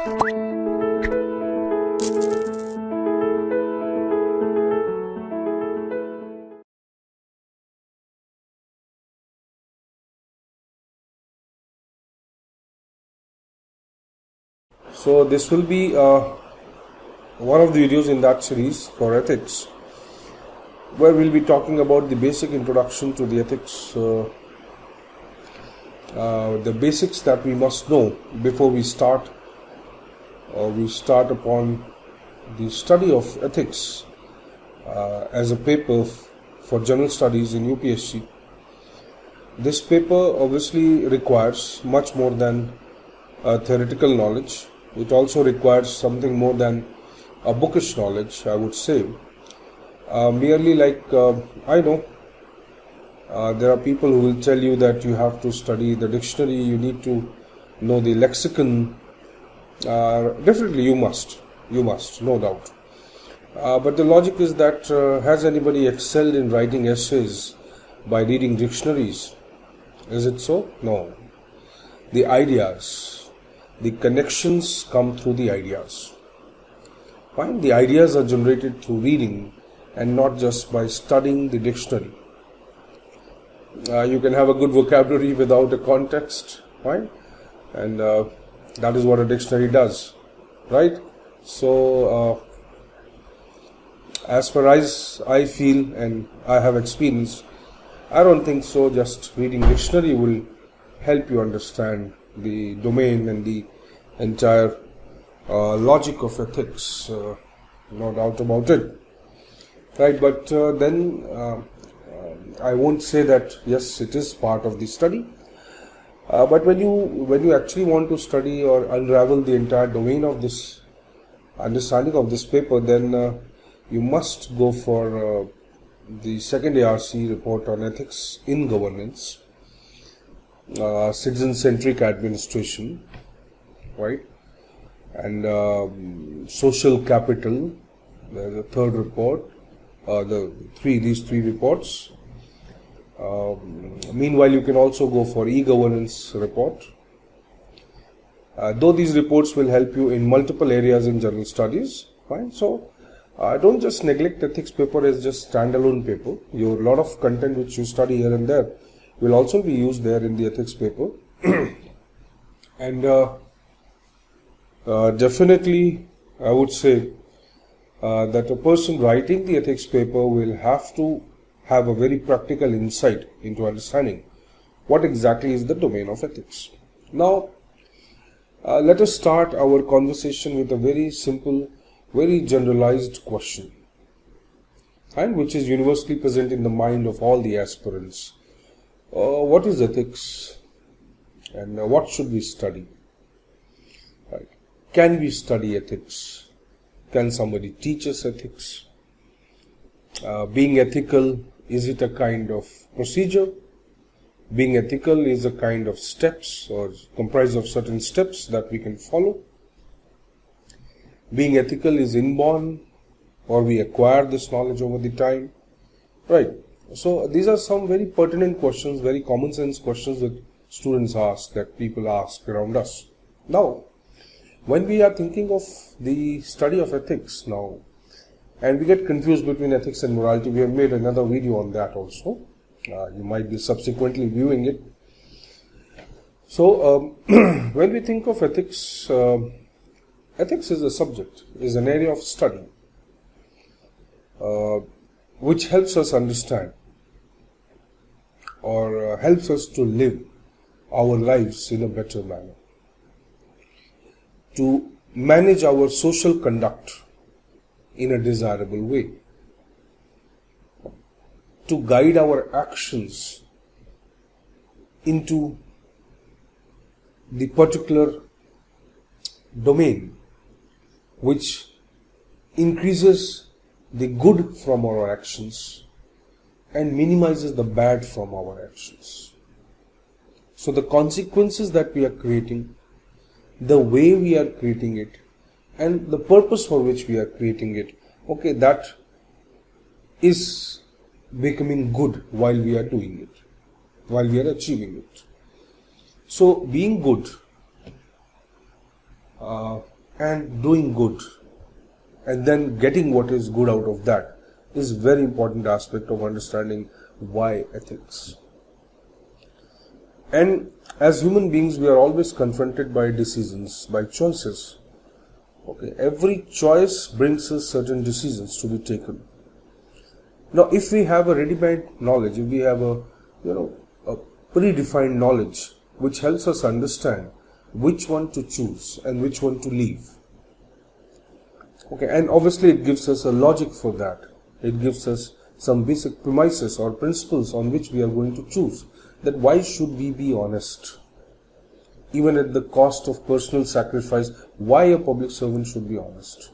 So this will be one of the videos in that series for ethics, where we'll be talking about the basic introduction to the ethics, the basics that we must know before we start upon the study of ethics as a paper for general studies in UPSC. This paper obviously requires much more than theoretical knowledge. It also requires something more than a bookish knowledge, I would say. Merely like, I know there are people who will tell you that you have to study the dictionary, you need to know the lexicon. Definitely you must, no doubt. But the logic is that has anybody excelled in writing essays by reading dictionaries? Is it so? No. The ideas, the connections come through the ideas. Fine? The ideas are generated through reading and not just by studying the dictionary. You can have a good vocabulary without a context, right? And that is what a dictionary does, right? So, as far as I feel and I have experienced, I don't think so. Just reading dictionary will help you understand the domain and the entire logic of ethics, no doubt about it, right? But then I won't say that yes, it is part of the study, but when you actually want to study or unravel the entire domain of this understanding of this paper, then you must go for the second ARC report on ethics in governance, citizen-centric administration, right? And social capital, the third report, these three reports. Meanwhile, you can also go for e-governance report. Though these reports will help you in multiple areas in general studies, fine. So don't just neglect ethics paper as just standalone paper. Your lot of content which you study here and there will also be used there in the ethics paper. And definitely I would say that a person writing the ethics paper will have to have a very practical insight into understanding what exactly is the domain of ethics. Now, let us start our conversation with a very simple, very generalized question, and which is universally present in the mind of all the aspirants. What is ethics, and what should we study? Right. Can we study ethics? Can somebody teach us ethics? Being ethical, is it a kind of procedure? Being ethical is a kind of steps or comprised of certain steps that we can follow. Being ethical is inborn, or we acquire this knowledge over the time, right? So these are some very pertinent questions, very common sense questions that students ask, that people ask around us. Now, when we are thinking of the study of ethics now, and we get confused between ethics and morality, we have made another video on that also. You might be subsequently viewing it. So, when we think of ethics, ethics is a subject, is an area of study which helps us understand or helps us to live our lives in a better manner, to manage our social conduct in a desirable way, to guide our actions into the particular domain which increases the good from our actions and minimizes the bad from our actions. So the consequences that we are creating, the way we are creating it, and the purpose for which we are creating it, okay, that is becoming good while we are doing it, while we are achieving it. So being good and doing good and then getting what is good out of that is very important aspect of understanding why ethics. And as human beings, we are always confronted by decisions, by choices. Okay, every choice brings us certain decisions to be taken. Now, if we have a ready-made knowledge, if we have a predefined knowledge which helps us understand which one to choose and which one to leave. Okay, and obviously it gives us a logic for that. It gives us some basic premises or principles on which we are going to choose. That why should we be honest? Even at the cost of personal sacrifice, why a public servant should be honest?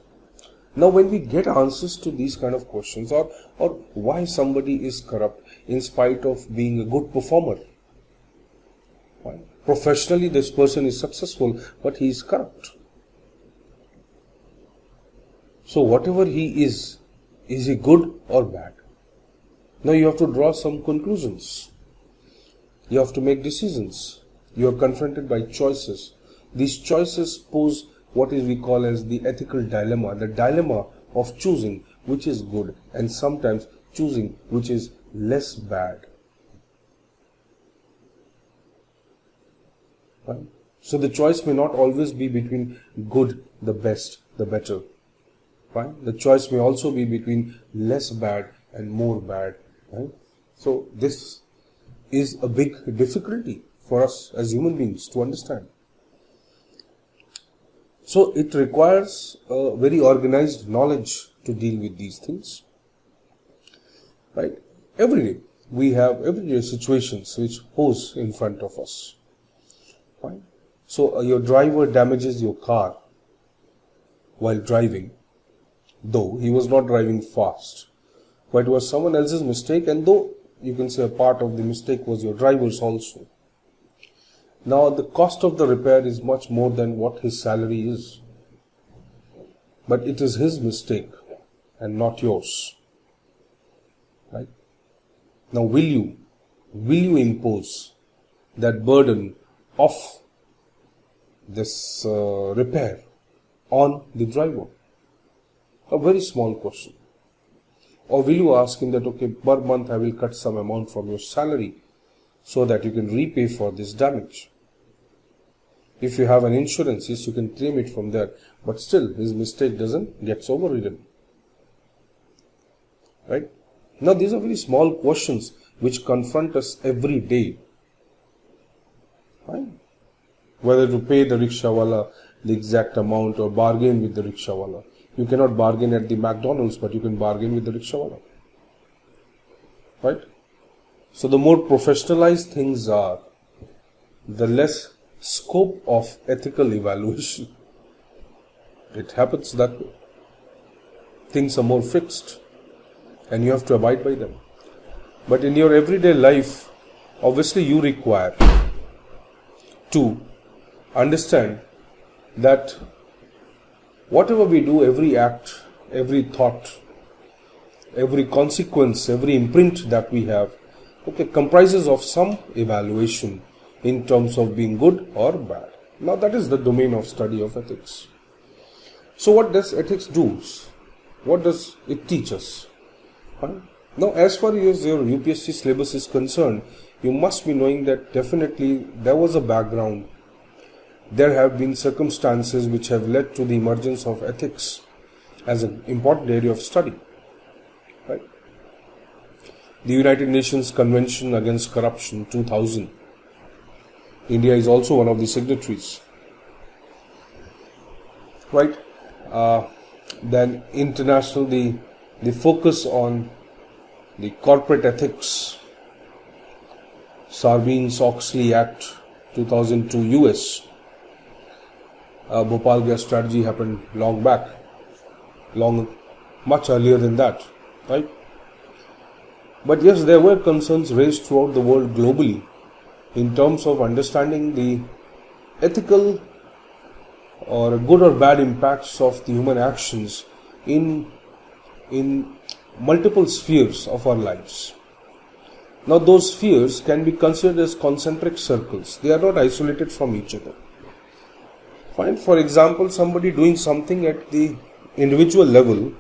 Now, when we get answers to these kind of questions, or why somebody is corrupt in spite of being a good performer, why? Professionally this person is successful, but he is corrupt. So whatever he is he good or bad? Now you have to draw some conclusions. You have to make decisions. You are confronted by choices. These choices pose what is we call as the ethical dilemma, the dilemma of choosing which is good and sometimes choosing which is less bad. Right? So the choice may not always be between good, the best, the better. Right? The choice may also be between less bad and more bad. Right? So this is a big difficulty for us as human beings to understand. So it requires a very organized knowledge to deal with these things. Right? Every day we have everyday situations which pose in front of us. Right? So your driver damages your car while driving, though he was not driving fast, but it was someone else's mistake, and though you can say a part of the mistake was your driver's also. Now the cost of the repair is much more than what his salary is, but it is his mistake and not yours. Right? Now will you impose that burden of this repair on the driver? A very small question. Or will you ask him that, okay, per month I will cut some amount from your salary so that you can repay for this damage? If you have an insurance, yes, you can claim it from there, but still his mistake gets overridden. Right? Now these are very small questions which confront us every day. Right? Whether to pay the rickshawala the exact amount or bargain with the rickshawala. You cannot bargain at the McDonald's, but you can bargain with the rickshawala. Right? So the more professionalized things are, the less scope of ethical evaluation. It happens that way. Things are more fixed and you have to abide by them. But in your everyday life, obviously you require to understand that whatever we do, every act, every thought, every consequence, every imprint that we have, okay, comprises of some evaluation in terms of being good or bad. Now that is the domain of study of ethics. So what does ethics do? What does it teach us? Now as far as your UPSC syllabus is concerned, you must be knowing that definitely there was a background. There have been circumstances which have led to the emergence of ethics as an important area of study. Right? The United Nations Convention Against Corruption 2000. India is also one of the signatories. Right? Then international, the focus on the corporate ethics, Sarbanes-Oxley Act 2002 US. Bhopal gas strategy happened long back, much earlier than that, right? But yes, there were concerns raised throughout the world globally in terms of understanding the ethical or good or bad impacts of the human actions in multiple spheres of our lives. Now those spheres can be considered as concentric circles. They are not isolated from each other. Fine. For example, somebody doing something at the individual level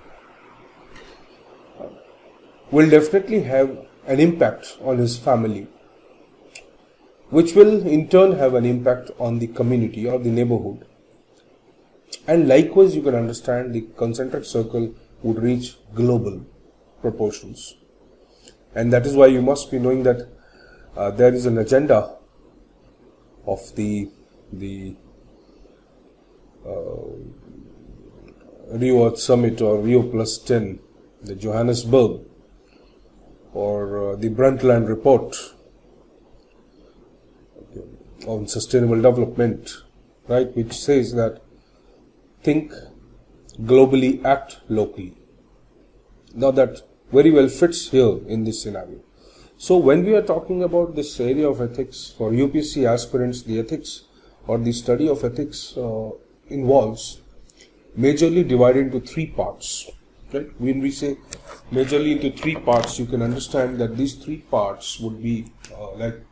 will definitely have an impact on his family, which will in turn have an impact on the community or the neighborhood. And likewise, you can understand the concentric circle would reach global proportions. And that is why you must be knowing that there is an agenda of the Rio Earth Summit or Rio Plus 10, the Johannesburg, or the Brundtland Report on sustainable development, right, which says that think globally, act locally. Now that very well fits here in this scenario. So when we are talking about this area of ethics for UPSC aspirants, the ethics or the study of ethics involves majorly divided into three parts. Right? When we say majorly into three parts, you can understand that these three parts would be like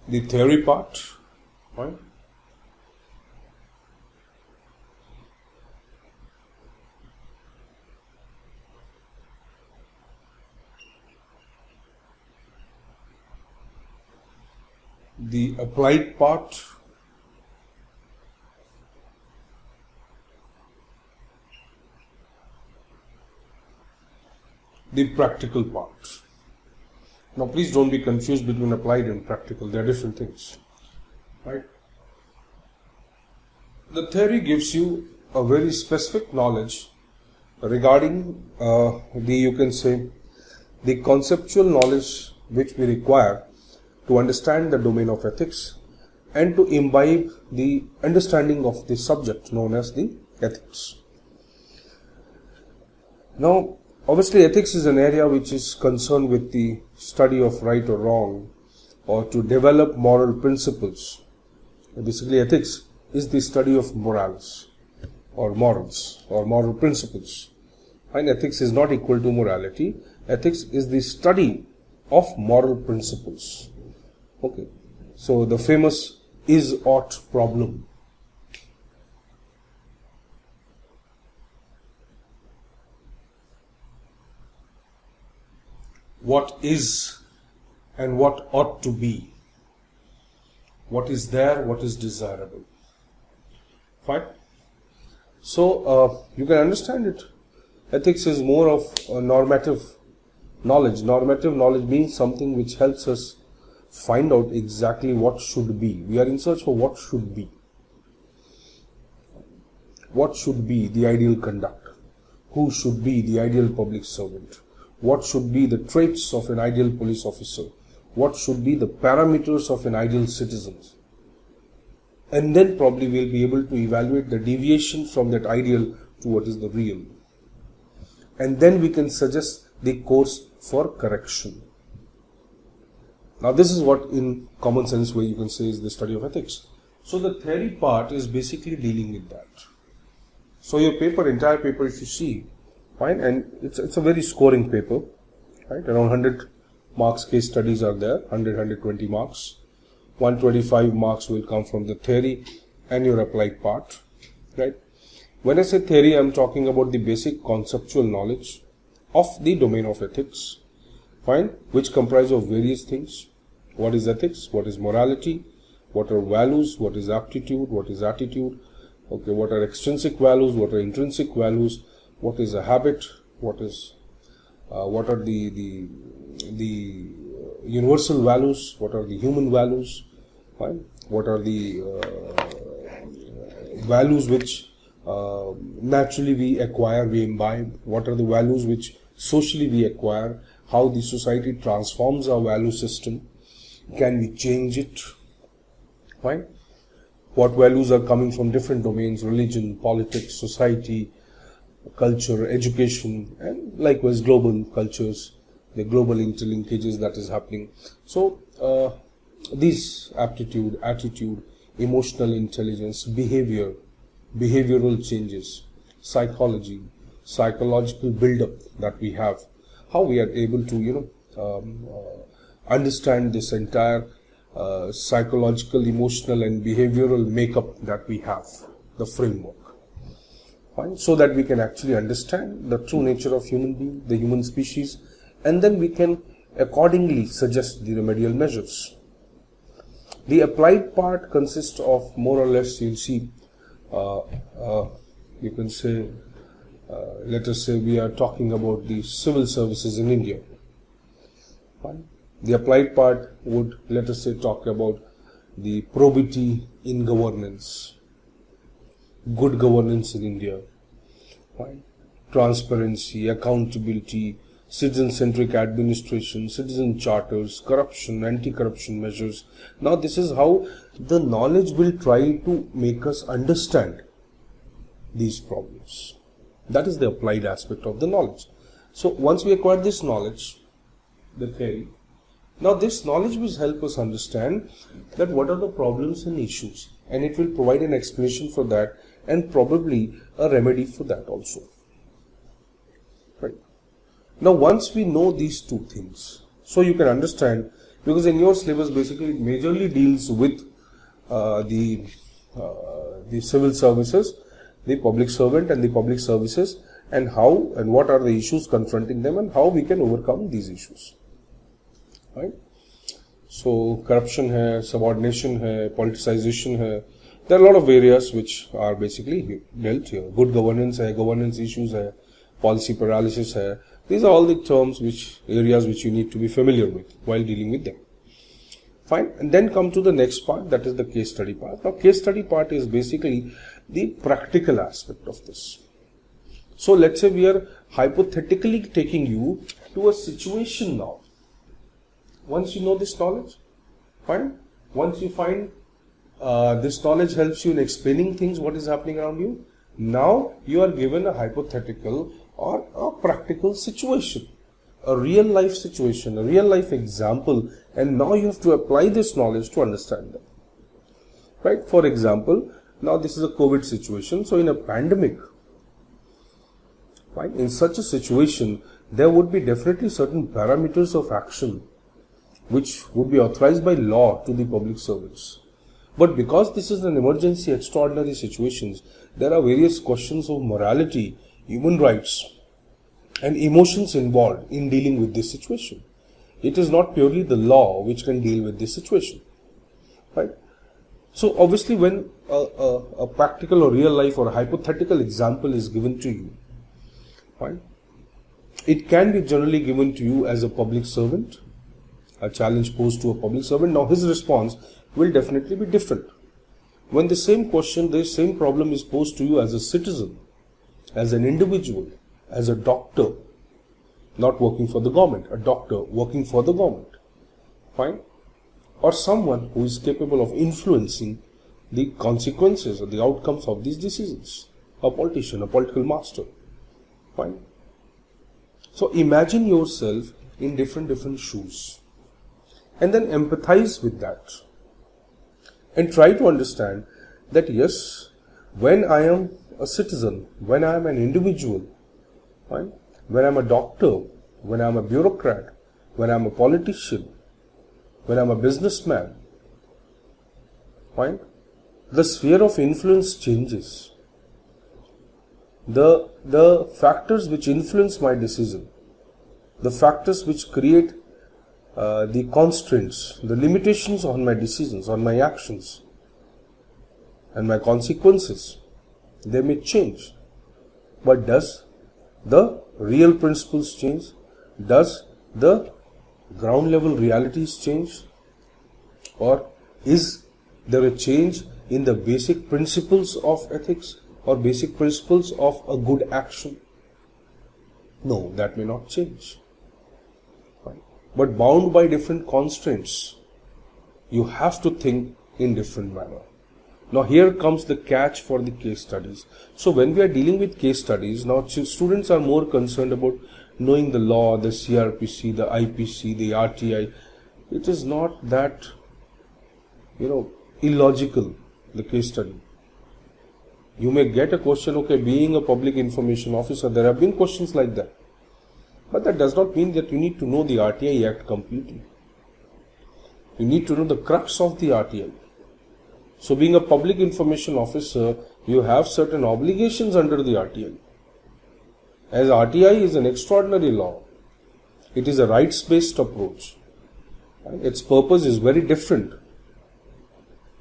the theory part, right? The applied part, the practical part. Now please don't be confused between applied and practical, they are different things, right? The theory gives you a very specific knowledge regarding you can say the conceptual knowledge which we require to understand the domain of ethics and to imbibe the understanding of the subject known as the ethics. Now, obviously, ethics is an area which is concerned with the study of right or wrong, or to develop moral principles. Basically, ethics is the study of morals or moral principles. And ethics is not equal to morality. Ethics is the study of moral principles. Okay, so the famous is-ought problem. What is and what ought to be? What is there, what is desirable? Fine. So you can understand it. Ethics is more of a normative knowledge. Normative knowledge means something which helps us find out exactly what should be. We are in search for what should be. What should be the ideal conduct? Who should be the ideal public servant? What should be the traits of an ideal police officer? What should be the parameters of an ideal citizen? And then probably we'll be able to evaluate the deviation from that ideal to what is the real. And then we can suggest the course for correction. Now this is what in common sense way you can say is the study of ethics. So the theory part is basically dealing with that. So your paper, entire paper, if you see, fine, and it's a very scoring paper, right? Around 100 marks case studies are there, 120 marks. 125 marks will come from the theory and your applied part, right? When I say theory, I'm talking about the basic conceptual knowledge of the domain of ethics, fine, which comprise of various things. What is ethics? What is morality? What are values? What is aptitude? What is attitude? Okay, what are extrinsic values? What are intrinsic values? What is a habit? What are the universal values? What are the human values? Fine. What are the values which naturally we acquire, we imbibe? What are the values which socially we acquire? How the society transforms our value system? Can we change it? Fine. What values are coming from different domains, religion, politics, society, culture, education, and likewise global cultures, the global interlinkages that is happening. So these aptitude, attitude, emotional intelligence, behavior, behavioral changes, psychology, psychological build-up that we have, how we are able to, understand this entire psychological, emotional and behavioral makeup that we have, the framework. Fine? So that we can actually understand the true nature of human being, the human species, and then we can accordingly suggest the remedial measures. The applied part consists of more or less, you'll see, you can say, let us say we are talking about the civil services in India. Fine. The applied part would, let us say, talk about the probity in governance, good governance in India, fine. Transparency, accountability, citizen-centric administration, citizen charters, corruption, anti-corruption measures. Now this is how the knowledge will try to make us understand these problems. That is the applied aspect of the knowledge. So once we acquire this knowledge, the theory, now this knowledge will help us understand that what are the problems and issues, and it will provide an explanation for that and probably a remedy for that also. Right. Now once we know these two things, so you can understand, because in your syllabus basically it majorly deals with the civil services, the public servant and the public services, and how and what are the issues confronting them and how we can overcome these issues. Right? So corruption hai, subordination hai, politicization hai. There are a lot of areas which are basically dealt here. Good governance hai, governance issues hai, policy paralysis hai. These are all the terms areas which you need to be familiar with while dealing with them. Fine. And then come to the next part, that is the case study part. Now case study part is basically the practical aspect of this. So let's say we are hypothetically taking you to a situation now. Once you know this knowledge, fine. Once you find this knowledge helps you in explaining things, what is happening around you. Now you are given a hypothetical or a practical situation, a real life situation, a real life example, and now you have to apply this knowledge to understand them. Right? For example, now this is a COVID situation. So in a pandemic, right, in such a situation, there would be definitely certain parameters of action which would be authorized by law to the public servants. But because this is an emergency, extraordinary situations, there are various questions of morality, human rights, and emotions involved in dealing with this situation. It is not purely the law which can deal with this situation. Right? So obviously when a practical or real life or a hypothetical example is given to you, right, it can be generally given to you as a public servant, a challenge posed to a public servant. Now his response will definitely be different. When the same question, the same problem is posed to you as a citizen, as an individual, as a doctor, not working for the government, a doctor working for the government, fine, or someone who is capable of influencing the consequences or the outcomes of these decisions, a politician, a political master, fine. So imagine yourself in different shoes and then empathize with that and try to understand that yes, when I am a citizen, when I am an individual, fine, when I am a doctor, when I am a bureaucrat, when I am a politician, when I am a businessman, fine, the sphere of influence changes. The factors which influence my decision, the factors which create the constraints, the limitations on my decisions, on my actions, and my consequences, they may change. But does the real principles change? Does the ground level realities change? Or is there a change in the basic principles of ethics or basic principles of a good action? No, that may not change. But bound by different constraints, you have to think in different manner. Now here comes the catch for the case studies. So when we are dealing with case studies, now students are more concerned about knowing the law, the CRPC, the IPC, the RTI. It is not that, illogical, the case study. You may get a question, okay, being a public information officer, there have been questions like that. But that does not mean that you need to know the RTI Act completely. You need to know the crux of the RTI. So being a public information officer, you have certain obligations under the RTI. As RTI is an extraordinary law, it is a rights-based approach. Its purpose is very different.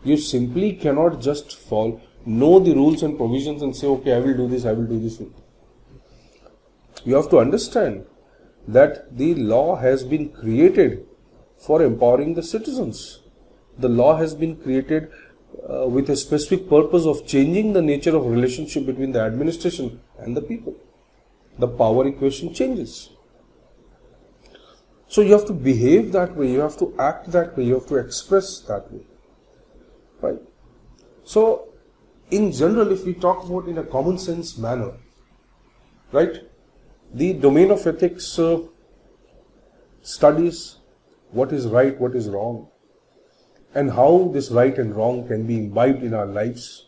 You simply cannot just know the rules and provisions and say, okay, I will do this. You have to understand that the law has been created for empowering the citizens. The law has been created with a specific purpose of changing the nature of relationship between the administration and the people. The power equation changes. So you have to behave that way, you have to act that way, you have to express that way. Right? So, in general, if we talk about in a common sense manner, right, the domain of ethics studies what is right, what is wrong, and how this right and wrong can be imbibed in our lives,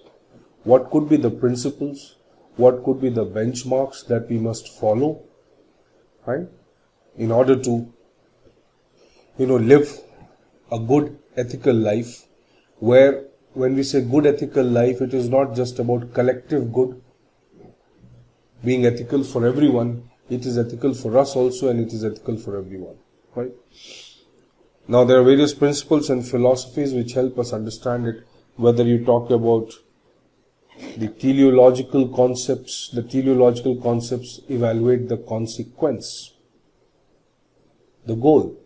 what could be the principles, what could be the benchmarks that we must follow, right, in order to, live a good ethical life, where when we say good ethical life, it is not just about collective good, being ethical for everyone, it is ethical for us also, and it is ethical for everyone, right? Now there are various principles and philosophies which help us understand it, whether you talk about the teleological concepts evaluate the consequence, the goal.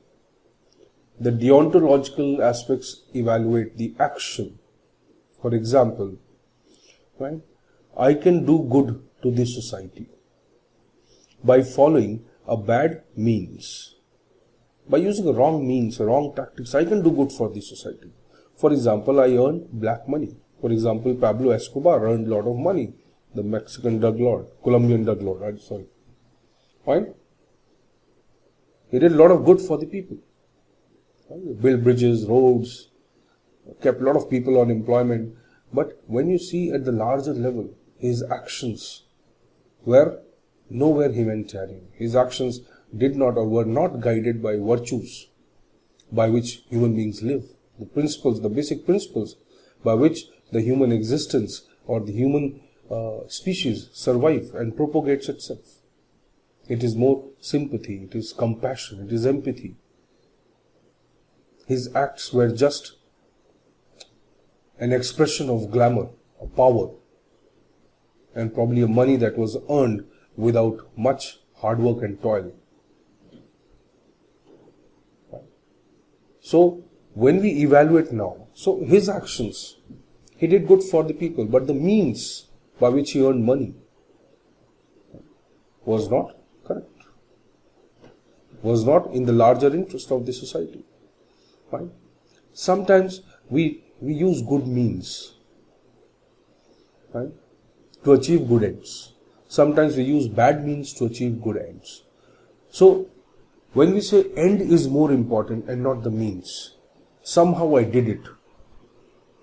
The deontological aspects evaluate the action. For example, right, I can do good to the society by following a bad means. By using a wrong means, wrong tactics, I can do good for the society. For example, I earn black money. For example, Pablo Escobar earned a lot of money. The Mexican drug lord, Colombian drug lord, Right? He did a lot of good for the people. Built bridges, roads, kept a lot of people on employment. But when you see at the larger level, his actions were nowhere humanitarian. His actions did not or were not guided by virtues by which human beings live. The principles, the basic principles by which the human existence or the human species survive and propagates itself. It is more sympathy, it is compassion, it is empathy. His acts were just an expression of glamour, of power, and probably a money that was earned without much hard work and toil. So, when we evaluate now, so his actions, he did good for the people, but the means by which he earned money was not correct, was not in the larger interest of the society. Right? Sometimes we use good means, right, to achieve good ends. Sometimes we use bad means to achieve good ends. So, when we say end is more important and not the means, somehow I did it.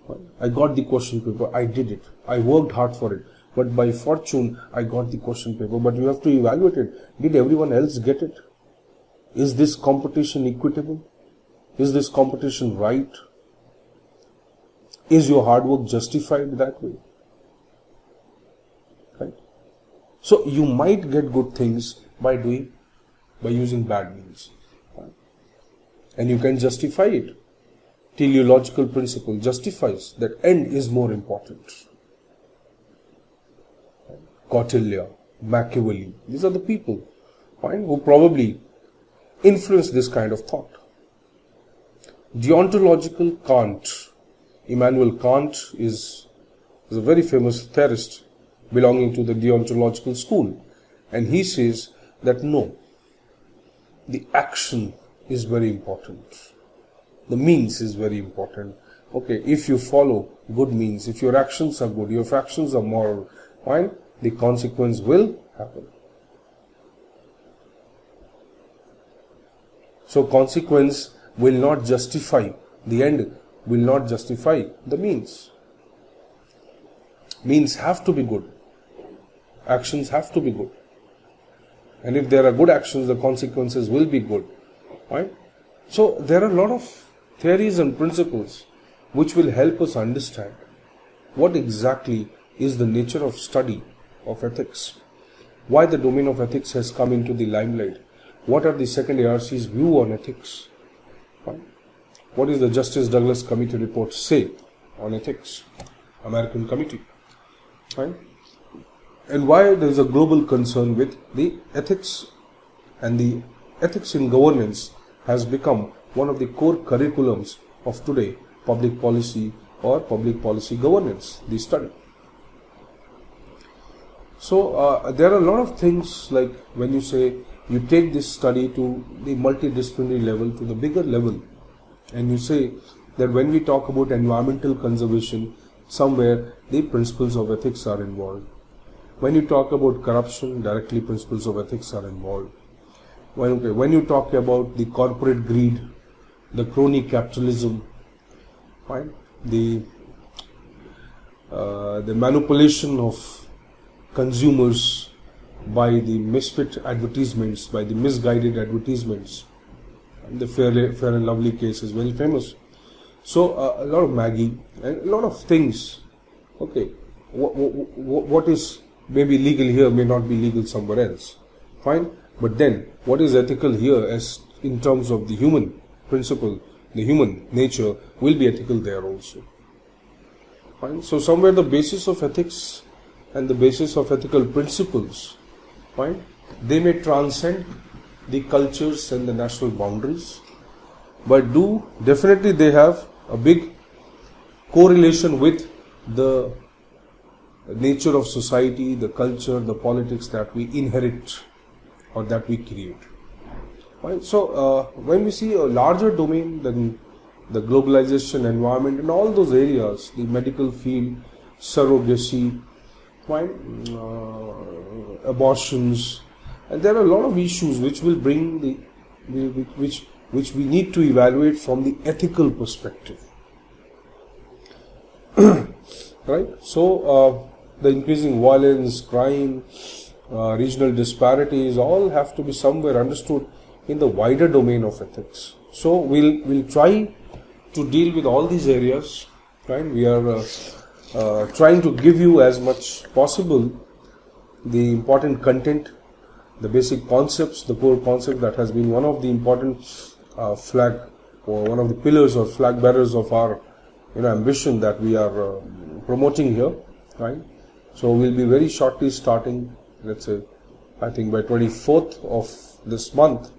Right? I got the question paper, I did it. I worked hard for it. But by fortune, I got the question paper. But you have to evaluate it. Did everyone else get it? Is this competition equitable? Is this competition right? Is your hard work justified that way? Right? So you might get good things by using bad means. Right? And you can justify it. Teleological principle justifies that end is more important. Kautilya, Machiavelli, these are the people, right, who probably influence this kind of thought. Deontological Kant. Immanuel Kant is a very famous theorist belonging to the deontological school. And he says that no, the action is very important. The means is very important. Okay, if you follow good means, if your actions are good, your actions are moral, right, the consequence will happen. So consequence will not justify, the end will not justify the means. Means have to be good. Actions have to be good. And if there are good actions, the consequences will be good, right? So there are a lot of theories and principles which will help us understand what exactly is the nature of study of ethics, why the domain of ethics has come into the limelight, what are the second ARC's view on ethics, right? What is the Justice Douglas Committee report say on ethics, American committee, right? And why there is a global concern with the ethics, and the ethics in governance has become one of the core curriculums of today public policy or public policy governance, the study. So there are a lot of things, like when you say you take this study to the multidisciplinary level, to the bigger level, and you say that when we talk about environmental conservation, somewhere the principles of ethics are involved. When you talk about corruption, directly principles of ethics are involved. When you talk about the corporate greed, the crony capitalism, right? The manipulation of consumers by the misfit advertisements, by the misguided advertisements, and the Fair and Lovely case is very famous. So a lot of Maggie and a lot of things. Okay, what is maybe legal here may not be legal somewhere else. Fine, but then what is ethical here, as in terms of the human principle, the human nature, will be ethical there also. Fine. So somewhere the basis of ethics and the basis of ethical principles, fine, they may transcend the cultures and the national boundaries, but definitely they have a big correlation with the nature of society, the culture, the politics that we inherit or that we create. Right? So when we see a larger domain than the globalization, environment, and all those areas, the medical field, surrogacy, right? Abortions, and there are a lot of issues which will bring which we need to evaluate from the ethical perspective. Right? So the increasing violence, crime, regional disparities, all have to be somewhere understood in the wider domain of ethics. So we'll try to deal with all these areas. Right? We are trying to give you as much possible the important content, the basic concepts, the core concept that has been one of the important flag, or one of the pillars or flag bearers of our ambition that we are promoting here, right? So we'll be very shortly starting, let's say, I think by 24th of this month,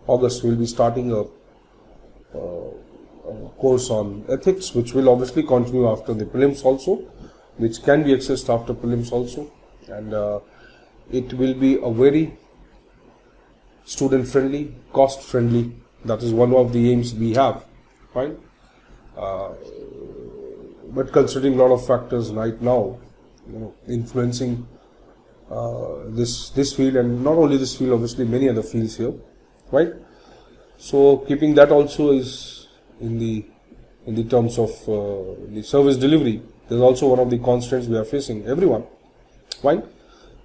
August, we'll be starting a course on ethics, which will obviously continue after the prelims also, which can be accessed after prelims also, and it will be a very student friendly, cost friendly. That is one of the aims we have, right? But considering a lot of factors right now, influencing this field, and not only this field, obviously many other fields here, right? So keeping that also is in the terms of the service delivery, there's also one of the constraints we are facing, everyone, right?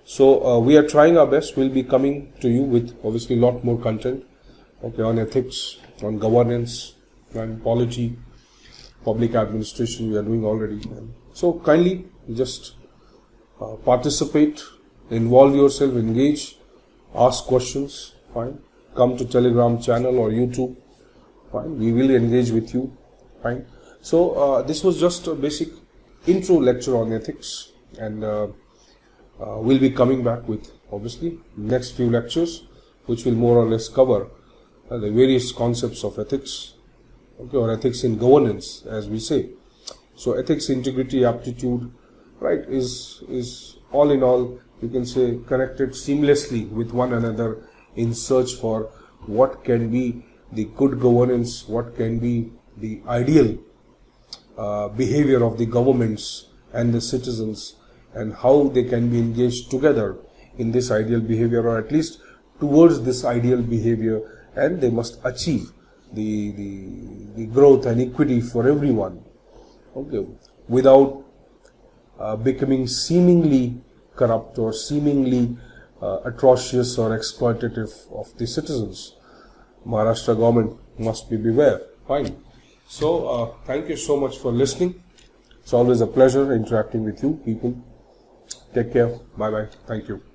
So we are trying our best. We'll be coming to you with obviously a lot more content, okay, on ethics, on governance, and polity, public administration. We are doing already. So kindly just participate, involve yourself, engage, ask questions. Fine. Come to Telegram channel or YouTube. Fine. We will engage with you. Fine. So this was just a basic intro lecture on ethics, and we'll be coming back with obviously next few lectures, which will more or less cover the various concepts of ethics, okay, or ethics in governance, as we say. So ethics, integrity, aptitude, right, is all in all, you can say, connected seamlessly with one another in search for what can be the good governance, what can be the ideal behavior of the governments and the citizens, and how they can be engaged together in this ideal behavior, or at least towards this ideal behavior, and they must achieve the growth and equity for everyone, okay, without becoming seemingly corrupt or seemingly atrocious or exploitative of the citizens. Maharashtra government must be beware. Fine. So, thank you so much for listening. It's always a pleasure interacting with you people. Take care. Bye bye. Thank you.